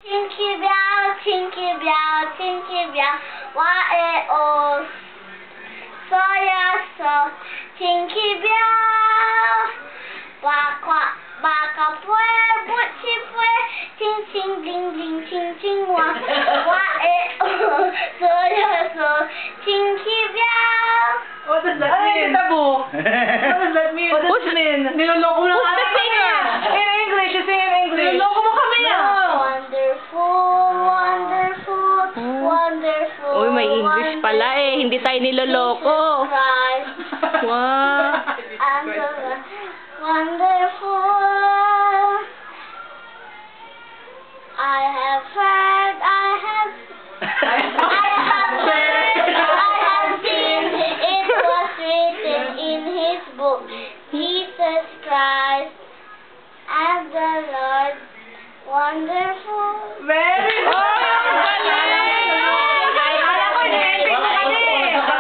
Tinky bell, Y-A-O, so, Tinky bell, quack, quack, baka pue, butchi pue, ting, ting, bling, bling, ting, ting, wa, Y-A-O, so, Tinky bell. What does that mean? Tabo. What does that mean? What does it mean? Niloloko mo na Who's the singer? In English, you sing in English. Niloloko mo kami Wonderful. Uy, may English pala eh. Hindi tayo niloloko. Wow. Wonderful. I have heard